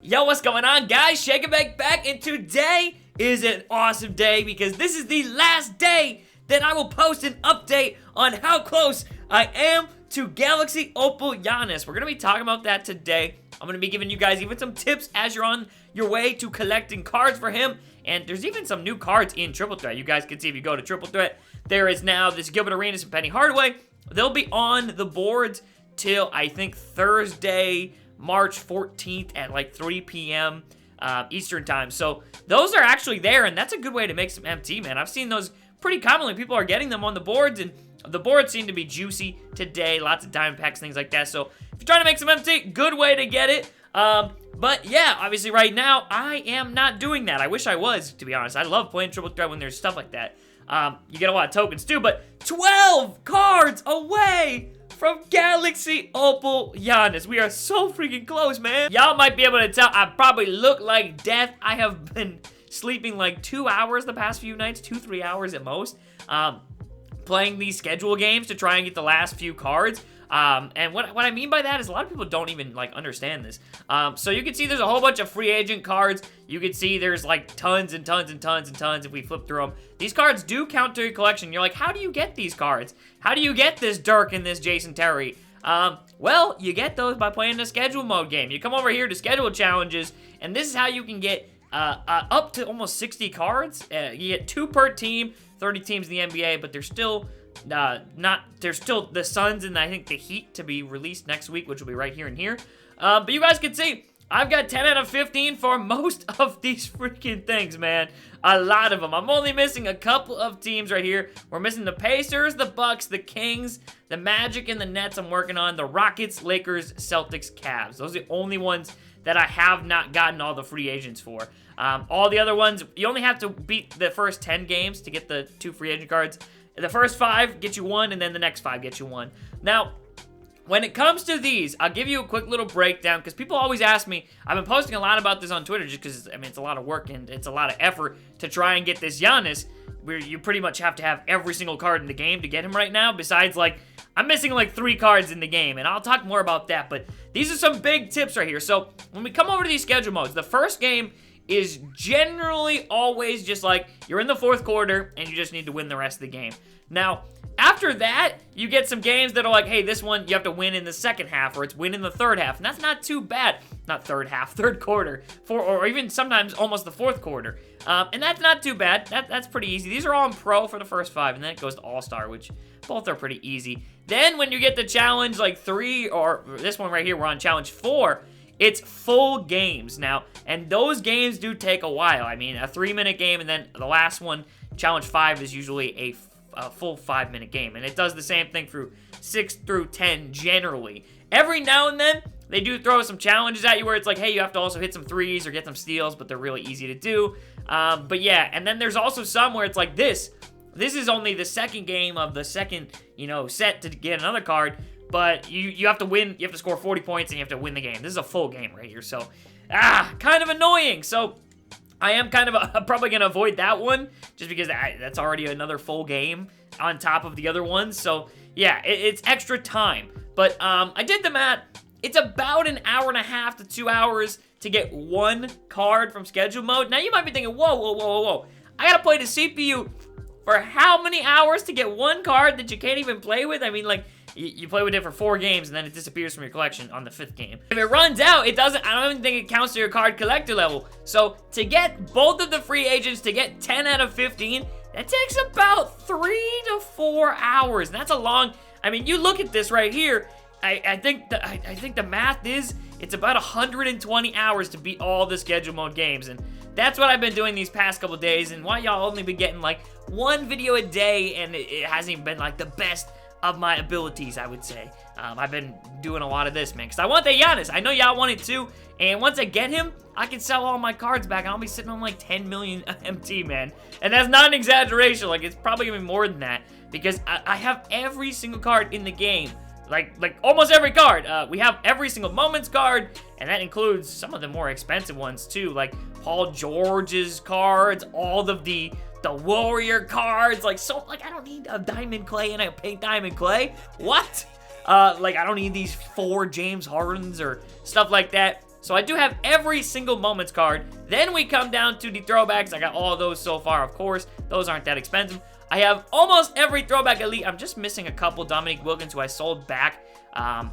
Yo, what's going on, guys? Shake and Bake back, and today is an awesome day because this is the last day that I will post an update on how close I am to Galaxy Opal Giannis. We're going to be talking about that today. I'm going to be giving you guys even some tips as you're on your way to collecting cards for him, and there's even some new cards in Triple Threat. You guys can see if you go to Triple Threat, there is now this Gilbert Arenas and Penny Hardaway. They'll be on the boards till, I think, Thursday, March 14th at like 3 p.m. Eastern time. So those are actually there, and that's a good way to make some MT, man. I've seen those pretty commonly. People are getting them on the boards, and the boards seem to be juicy today. Lots of diamond packs, things like that. So if you're trying to make some MT, good way to get it. But yeah, obviously right now, I am not doing that. I wish I was, to be honest. I love playing Triple Threat when there's stuff like that. You get a lot of tokens too, but 12 cards away from Galaxy Opal Giannis. We are so freaking close, man. Y'all might be able to tell I probably look like death. I have been sleeping like 2 hours the past few nights, 2-3 hours at most, playing these schedule games to try and get the last few cards. And what I mean by that is a lot of people don't even like understand this. So you can see there's a whole bunch of free agent cards. You can see there's like tons and tons and tons and tons if we flip through them. These cards do count to your collection. You're like, how do you get these cards? How do you get this Dirk and this Jason Terry? Well, you get those by playing the schedule mode game. You come over here to schedule challenges, and this is how you can get up to almost 60 cards. You get 2 per team, 30 teams in the NBA, but there's still there's still the Suns and I think the Heat to be released next week, which will be right here and here. But you guys can see, I've got 10 out of 15 for most of these freaking things, man. A lot of them. I'm only missing a couple of teams right here. We're missing the Pacers, the Bucks, the Kings, the Magic, and the Nets I'm working on. The Rockets, Lakers, Celtics, Cavs. Those are the only ones that I have not gotten all the free agents for. All the other ones, you only have to beat the first 10 games to get the 2 free agent cards. The first 5 get you 1, and then the next 5 get you 1. Now, when it comes to these, I'll give you a quick little breakdown, because people always ask me, I've been posting a lot about this on Twitter, just because, I mean, it's a lot of work, and it's a lot of effort to try and get this Giannis, where you pretty much have to have every single card in the game to get him right now, besides, like, I'm missing, like, 3 cards in the game, and I'll talk more about that, but these are some big tips right here. So, when we come over to these schedule modes, the first game is generally always just like, you're in the 4th quarter, and you just need to win the rest of the game. Now, after that, you get some games that are like, hey, this one you have to win in the second half, or it's win in the third half, and that's not too bad. Not third half, third quarter, or even sometimes almost the 4th quarter. And that's not too bad. That's pretty easy. These are all in Pro for the first 5, and then it goes to All-Star, which both are pretty easy. Then when you get to Challenge like 3, or this one right here, we're on Challenge 4, it's full games now, and those games do take a while. I mean, a 3-minute game, and then the last one, Challenge 5, is usually a full 5-minute game, and it does the same thing through 6 through 10 generally. Every now and then, they do throw some challenges at you where it's like, hey, you have to also hit some threes or get some steals, but they're really easy to do. But yeah, and then there's also some where it's like this. This is only the second game of the second, set to get another card, but you have to win, you have to score 40 points, and you have to win the game. This is a full game right here, so, kind of annoying. So, I am kind of probably going to avoid that one, just because that's already another full game on top of the other ones. So, yeah, it's extra time. But I did the math. It's about an hour and a half to 2 hours to get 1 card from schedule mode. Now, you might be thinking, whoa. I got to play the CPU for how many hours to get 1 card that you can't even play with? I mean, like, you play with it for 4 games, and then it disappears from your collection on the 5th game. If it runs out, I don't even think it counts to your card collector level. So, to get both of the free agents, to get 10 out of 15, that takes about 3 to 4 hours. And that's a long, I mean, you look at this right here, I think the math is, it's about 120 hours to beat all the schedule mode games. And that's what I've been doing these past couple days, and why y'all only been getting like 1 video a day, and it hasn't even been like the best of my abilities, I would say. I've been doing a lot of this, man, because I want the Giannis. I know y'all want it too, and once I get him, I can sell all my cards back, and I'll be sitting on like 10 million MT, man. And that's not an exaggeration. Like, it's probably gonna be more than that, because I have every single card in the game. Like almost every card. We have every single Moments card, and that includes some of the more expensive ones too, like Paul George's cards, all of the Warrior cards, like I don't need a Diamond Clay and a Pink Diamond Clay. What? Like, I don't need these 4 James Hardens or stuff like that. So I do have every single Moments card. Then we come down to the throwbacks. I got all of those so far, of course. Those aren't that expensive. I have almost every throwback elite. I'm just missing a couple. Dominique Wilkins, who I sold back.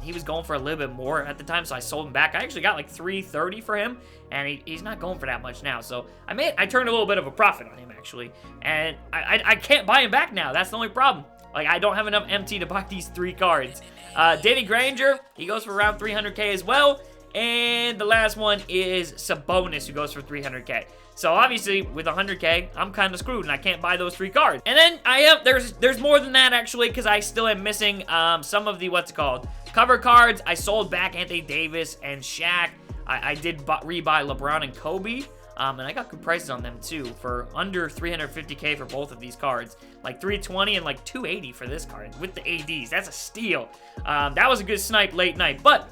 He was going for a little bit more at the time, so I sold him back. I actually got like $330 for him, and he's not going for that much now. So I turned a little bit of a profit on him, actually. And I can't buy him back now. That's the only problem. Like, I don't have enough MT to buy these 3 cards. Danny Granger, he goes for around 300K as well. And the last one is Sabonis, who goes for 300K. So obviously, with 100K, I'm kind of screwed, and I can't buy those 3 cards. And then there's more than that, actually, because I still am missing some of the, cover cards. I sold back Anthony Davis and Shaq. I did rebuy LeBron and Kobe. And I got good prices on them, too, for under 350K for both of these cards. Like 320 and like 280 for this card with the ADs. That's a steal. That was a good snipe late night. But,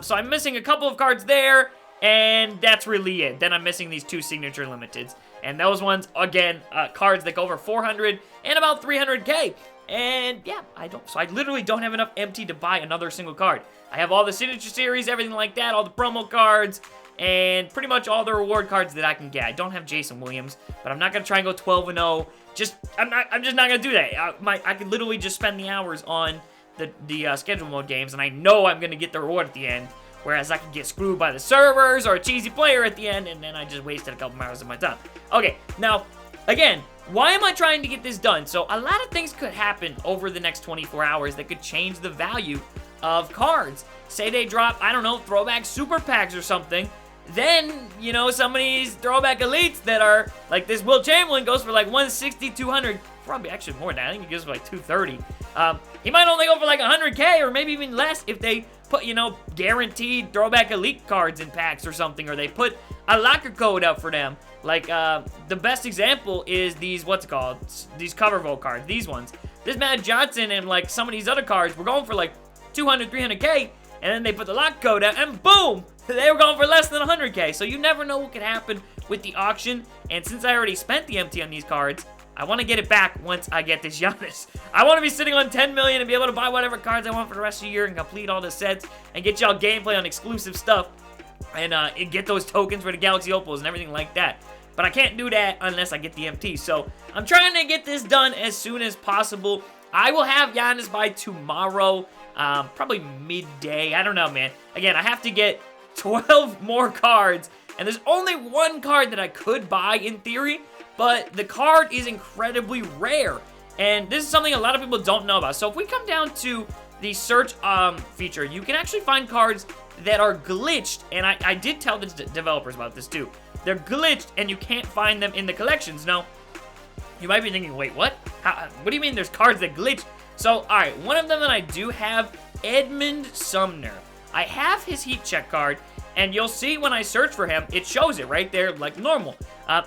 so I'm missing a couple of cards there. And that's really it. Then I'm missing these 2 signature limiteds. And those ones, again, cards that go over 400 and about 300K. And yeah, so I literally don't have enough MT to buy another single card. I have all the signature series, everything like that, all the promo cards, and pretty much all the reward cards that I can get. I don't have Jason Williams, but I'm not going to try and go 12-0. I'm just not going to do that. I could literally just spend the hours on the schedule mode games, and I know I'm going to get the reward at the end. Whereas I could get screwed by the servers or a cheesy player at the end, and then I just wasted a couple hours of my time. Okay, now, again, why am I trying to get this done? So a lot of things could happen over the next 24 hours that could change the value of cards. Say they drop, I don't know, throwback super packs or something. Then, you know, some of these throwback elites that are, like this Will Chamberlain goes for like 160, 200, probably actually more than that. I think he goes for like 230. He might only go for like 100K or maybe even less if they put, you know, guaranteed throwback elite cards in packs or something, or they put a locker code out for them. Like, the best example is these, these cover vote cards, these ones. This Matt Johnson and, like, some of these other cards were going for, like, 200, 300K, and then they put the lock code out, and boom! They were going for less than 100K, so you never know what could happen with the auction, and since I already spent the MT on these cards, I want to get it back once I get this Giannis. I want to be sitting on 10 million and be able to buy whatever cards I want for the rest of the year and complete all the sets and get y'all gameplay on exclusive stuff and get those tokens for the Galaxy Opals and everything like that. But I can't do that unless I get the MT. So I'm trying to get this done as soon as possible. I will have Giannis by tomorrow, probably midday. I don't know, man. Again, I have to get 12 more cards, and there's only one card that I could buy in theory, but the card is incredibly rare, and this is something a lot of people don't know about. So if we come down to the search feature, you can actually find cards that are glitched, and I did tell the developers about this too. They're glitched, and you can't find them in the collections. Now, you might be thinking, wait, what? What do you mean there's cards that glitch? So, alright, one of them that I do have, Edmund Sumner. I have his heat check card, and you'll see when I search for him, it shows it right there like normal.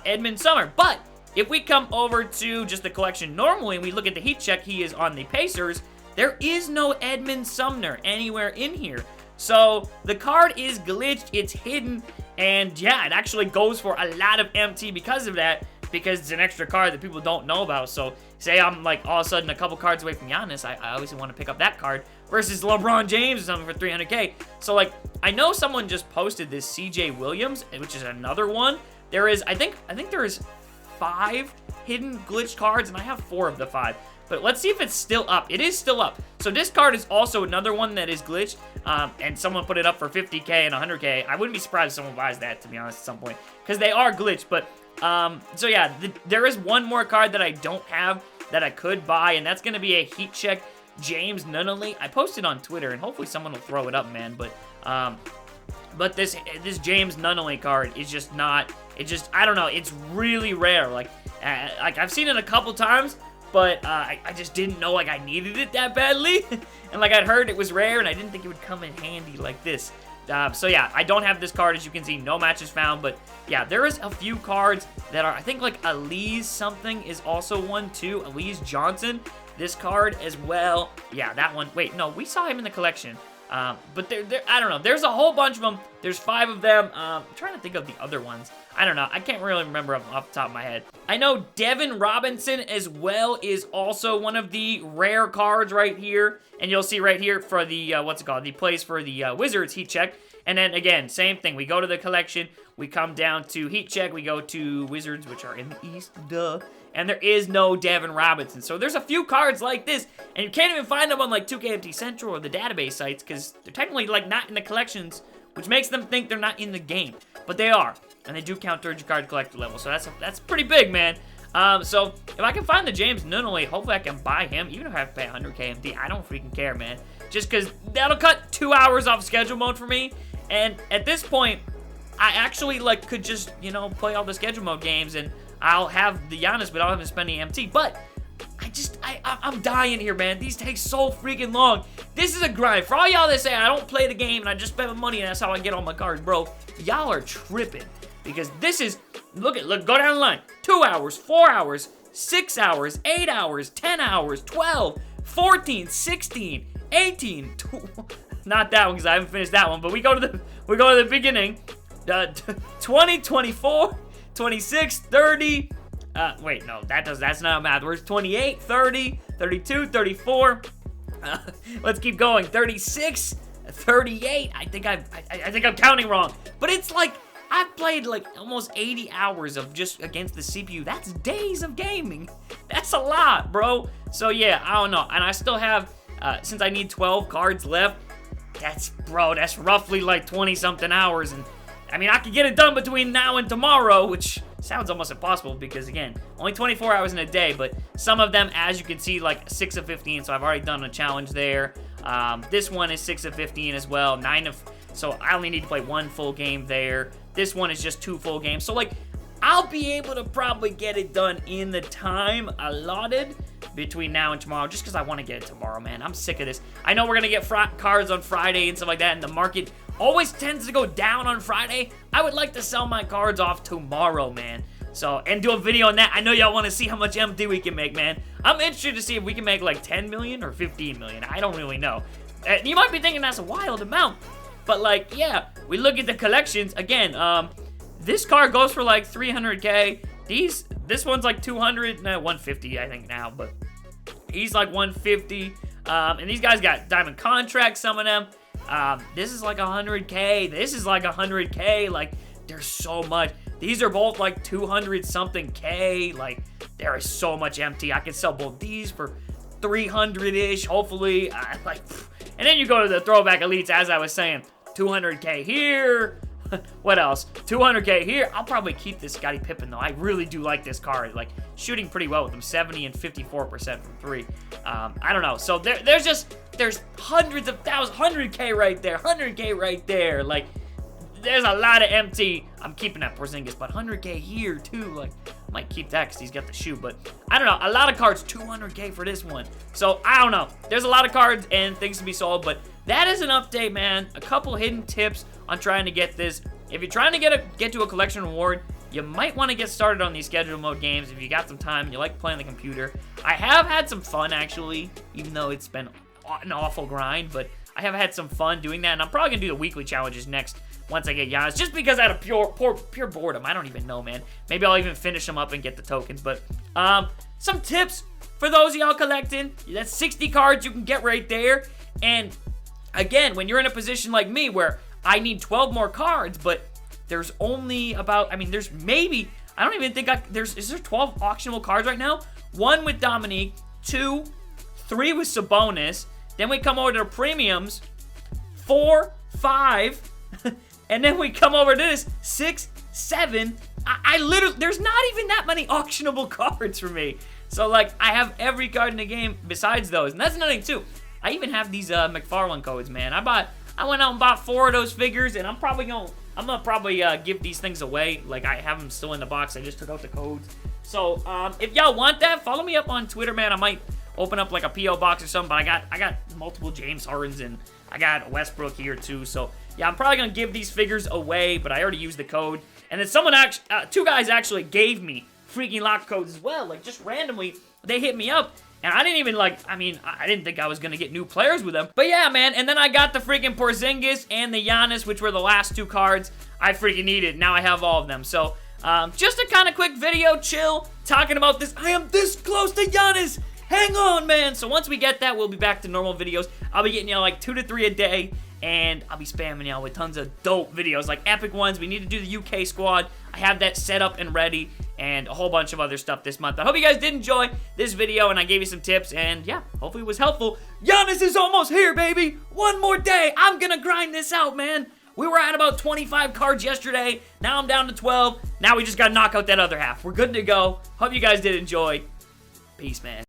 Edmund Sumner. But if we come over to just the collection normally and we look at the heat check, he is on the Pacers, there is no Edmund Sumner anywhere in here. So the card is glitched, it's hidden, and yeah, it actually goes for a lot of MT because of that, because it's an extra card that people don't know about. So say I'm like all of a sudden a couple cards away from Giannis, I obviously want to pick up that card versus LeBron James or something for 300K. So like, I know someone just posted this CJ Williams, which is another one. There is, I think there is 5 hidden glitched cards, and I have 4 of the 5. But let's see if it's still up. It is still up. So this card is also another one that is glitched, and someone put it up for 50K and 100K. I wouldn't be surprised if someone buys that, to be honest, at some point, because they are glitched. But so yeah, there is one more card that I don't have that I could buy, and that's going to be a heat check James Nunnally. I posted on Twitter, and hopefully someone will throw it up, man. But this James Nunnally card is just not. It just, I don't know. It's really rare. Like I've seen it a couple times, but I just didn't know like I needed it that badly. And like I'd heard it was rare, and I didn't think it would come in handy like this. So yeah, I don't have this card, as you can see. No matches found, but yeah, there is a few cards that are, I think like Elise something is also one too. Elise Johnson, this card as well. Yeah, that one. Wait, no, we saw him in the collection. But I don't know. There's a whole bunch of them. There's 5 of them. I'm trying to think of the other ones. I don't know. I can't really remember off the top of my head. I know Devin Robinson as well is also one of the rare cards right here. And you'll see right here for the, the plays for the Wizards heat check. And then, again, same thing. We go to the collection. We come down to Heat Check. We go to Wizards, which are in the East, duh. And there is no Devin Robinson. So there's a few cards like this, and you can't even find them on, like, 2KMT Central or the database sites, because they're technically, like, not in the collections, which makes them think they're not in the game. But they are, and they do count towards your card collector level, so that's pretty big, man. So if I can find the James Nunnally, hopefully I can buy him, even if I have to pay 100 KMD. I don't freaking care, man. Just because that'll cut 2 hours off schedule mode for me, and at this point, I actually, like, could just, you know, play all the schedule mode games, and I'll have the Giannis, but I'll have to spend the MT. But I'm dying here, man. These take so freaking long. This is a grind. For all y'all that say I don't play the game and I just spend my money and that's how I get all my cards, bro, y'all are tripping. Because this is, look, go down the line. 2 hours, 4 hours, 6 hours, 8 hours, 10 hours, 12, 14, 16, 18, not that one because I haven't finished that one, but we go to the beginning. 20, 24, 26, 30, wait, no, that's not math. Where's 28, 30, 32, 34, let's keep going, 36, 38, I think I'm counting wrong, but it's like, I've played like almost 80 hours of just against the CPU. That's days of gaming. That's a lot, bro. So yeah, I don't know, and I still have, since I need 12 cards left, that's roughly like 20-something hours, and I mean, I could get it done between now and tomorrow, which sounds almost impossible because, again, only 24 hours in a day, but some of them, as you can see, like 6 of 15, so I've already done a challenge there. This one is 6 of 15 as well, 9 of, so I only need to play 1 full game there. This one is just 2 full games, so, like, I'll be able to probably get it done in the time allotted between now and tomorrow, just because I want to get it tomorrow, man. I'm sick of this. I know we're going to get cards on Friday and stuff like that, and the market always tends to go down on Friday. I would like to sell my cards off tomorrow, man. So, and do a video on that. I know y'all want to see how much MD we can make, man. I'm interested to see if we can make like 10 million or 15 million. I don't really know. You might be thinking that's a wild amount, but like, yeah, we look at the collections. Again, this card goes for like 300K. This one's like 200, no, 150 I think now, but he's like 150. And these guys got diamond contracts, some of them. This is like 100K. This is like 100K. Like, there's so much. These are both like 200 something K. Like, there is so much MT. I can sell both these for 300-ish, hopefully. And then you go to the throwback elites, as I was saying. 200K here. What else? 200K here. I'll probably keep this Scottie Pippen, though. I really do like this card. Like, shooting pretty well with him. 70 and 54% from 3. I don't know. So, there's hundreds of thousands. 100K right there. 100K right there. Like, there's a lot of MT. I'm keeping that Porzingis, but 100K here, too. Like, I might keep that because he's got the shoe. But, I don't know. A lot of cards. 200K for this one. So, I don't know. There's a lot of cards and things to be sold, but that is an update, man. A couple hidden tips on trying to get this. If you're trying to get to a collection reward, you might want to get started on these schedule mode games if you got some time and you like playing the computer. I have had some fun, actually, even though it's been an awful grind, but I have had some fun doing that, and I'm probably going to do the weekly challenges next once I get Giannis, just because out of pure boredom. I don't even know, man. Maybe I'll even finish them up and get the tokens, but some tips for those of y'all collecting. That's 60 cards you can get right there, and again, when you're in a position like me where I need 12 more cards, but there's only about, I mean, there's maybe, I don't even think is there 12 auctionable cards right now? 1 with Dominique, 2, 3 with Sabonis, then we come over to the premiums, 4, 5, and then we come over to this, 6, 7, I literally, there's not even that many auctionable cards for me. So, like, I have every card in the game besides those, and that's another thing, too. I even have these McFarlane codes, man. I went out and bought 4 of those figures, and I'm gonna give these things away. Like, I have them still in the box. I just took out the codes. So, if y'all want that, follow me up on Twitter, man. I might open up like a P.O. box or something, but I got multiple James Hardens, and I got Westbrook here too. So, yeah, I'm probably gonna give these figures away, but I already used the code. And then someone actually, 2 guys actually gave me freaking lock codes as well. Like, just randomly, they hit me up. And I didn't even, like, I mean, I didn't think I was going to get new players with them. But yeah, man, and then I got the freaking Porzingis and the Giannis, which were the last 2 cards I freaking needed. Now I have all of them. So, just a kind of quick video, chill, talking about this. I am this close to Giannis. Hang on, man. So once we get that, we'll be back to normal videos. I'll be getting, you know, like 2 to 3 a day. and I'll be spamming y'all with tons of dope videos, like epic ones. We need to do the UK squad. I have that set up and ready, and a whole bunch of other stuff this month. I hope you guys did enjoy this video, and I gave you some tips, and yeah, hopefully it was helpful. Giannis is almost here, baby. One more day. I'm gonna grind this out, man. We were at about 25 cards yesterday. Now I'm down to 12. Now we just gotta knock out that other half. We're good to go. Hope you guys did enjoy. Peace, man.